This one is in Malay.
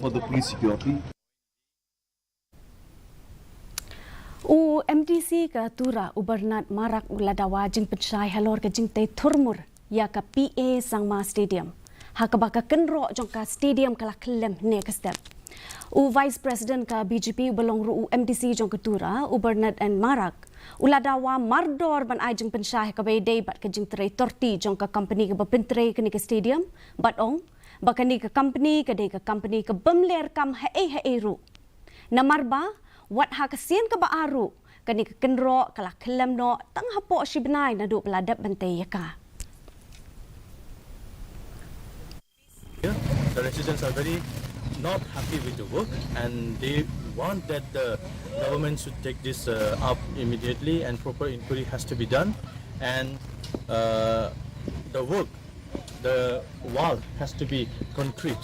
for the police security. MDC ke Tura Ubernat Marak ula Dawa Jingpynshai Halor ke Jingtei Thurmur ya ke PA Sangma Stadium. Hak baka kenro jongka stadium kala kelem ne ke step. Vice President ke BJP belong ru MDC jongka Tura Ubernat and Marak ula Dawa mardor ban ai Jingpynshai ke bedai bat ke Jingtei torti jongka company ke bepintre ke ni ke stadium bat ong bakani ke company ke bemler kam hae ru. Namarba wat ha kasian ke baaru kani ke kenro kala kelem no tang hapo sibnai na du peladap bantai yaka. The residents are very not happy with the work and they want that the government should take this up immediately and proper inquiry has to be done and the wall has to be concrete.